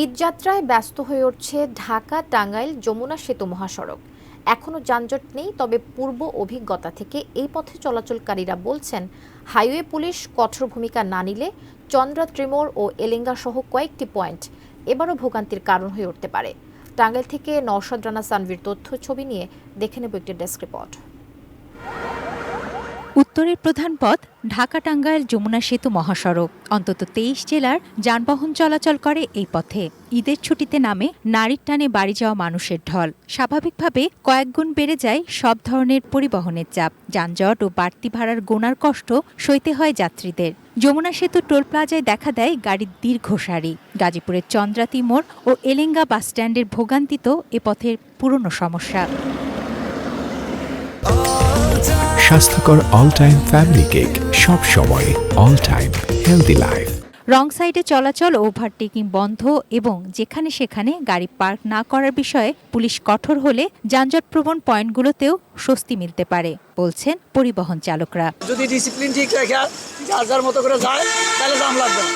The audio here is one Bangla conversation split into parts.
ঈদযাত্রায় ব্যস্ত হয়ে উঠছে ঢাকা-টাঙ্গাইল যমুনা সেতু মহাসড়ক। এখনো যানজট নেই, তবে পূর্ব অভিজ্ঞতা থেকে এই পথে চলাচলকারীরা বলছেন, হাইওয়ে পুলিশ কঠোর ভূমিকা না নিলে চন্দ্রা ত্রিমোর ও এলেঙ্গা সহ কয়েকটি পয়েন্ট এবারও ভোগান্তির কারণ হয়ে উঠতে পারে। টাঙ্গাইল থেকে নওশাদ রানা সানভীর তথ্য ছবি নিয়ে দেখে নেব একটি ডেস্ক রিপোর্ট। উত্তরের প্রধান পথ ঢাকা-টাঙ্গাইল যমুনা সেতু মহাসড়ক। অন্তত ২৩ জেলার যানবাহন চলাচল করে এই পথে। ঈদের ছুটিতে নামে নারীর টানে বাড়ি যাওয়া মানুষের ঢল। স্বাভাবিকভাবে কয়েকগুণ বেড়ে যায় সব ধরনের পরিবহনের চাপ। যানজট ও বাড়তি ভাড়ার গোনার কষ্ট সইতে হয় যাত্রীদের। যমুনা সেতু টোল প্লাজায় দেখা দেয় গাড়ির দীর্ঘ সারি। গাজীপুরের চন্দ্রা তিমোর ও এলেঙ্গা বাসস্ট্যান্ডের ভোগান্তি তো এ পথের পুরনো সমস্যা। স্বাস্থ্যকর অল টাইম ফ্যামিলি কেক, সব সময় অল টাইম হেলদি লাইফ। রং সাইডে চলাচল, ওভারটেকিং বন্ধ এবং যেখানে সেখানে গাড়ি পার্ক না করার বিষয়ে পুলিশ কঠোর হলে যানজটপ্রবণ পয়েন্টগুলোতেও স্বস্তি মিলতে পারে বলছেন পরিবহন চালকরা। যদি ডিসিপ্লিন ঠিক রেখে যার মতো করে যায় তাহলে দাম লাগবে না।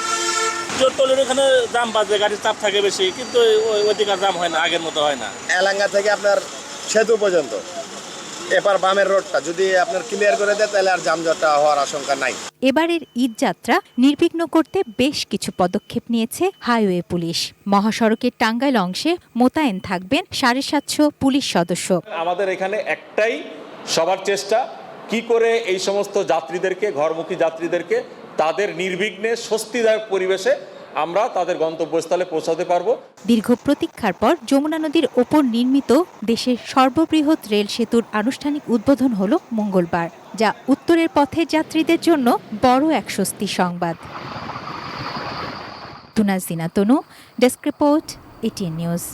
টোলের ওখানে দাম বাজে, গাড়ির চাপ থাকে বেশি, কিন্তু ওইদিকে দাম হয় না, আগের মতো হয় না। এলাঙ্গা থেকে আপনার সেতু পর্যন্ত এপার বামের রোডটা যদি আপনার ক্লিয়ার করে দেয় তাহলে আর যানজটটা হওয়ার আশঙ্কা নাই। এবারের ঈদযাত্রা নির্বিঘ্ন করতে বেশ কিছু পদক্ষেপ নিয়েছে হাইওয়ে পুলিশ। মহাসড়কের টাঙ্গাইল অংশে মোতায়েন থাকবেন 750 পুলিশ সদস্য। আমাদের এখানে একটাই সবার চেষ্টা, কি করে এই সমস্ত যাত্রীদেরকে, ঘরমুখী যাত্রীদেরকে তাদের নির্বিঘ্নে স্বস্তিদায়ক পরিবেশে আমরা তাদের গন্তব্যস্থলে পৌঁছাতে পারবো। দীর্ঘ প্রতীক্ষার পর যমুনা নদীর ওপর নির্মিত দেশের সর্ববৃহৎ রেল সেতুর আনুষ্ঠানিক উদ্বোধন হলো মঙ্গলবার, যা উত্তরের পথের যাত্রীদের জন্য বড় এক স্বস্তির সংবাদ। তুনাজিনা তনু, ডেস্ক রিপোর্ট, এটিএন নিউজ।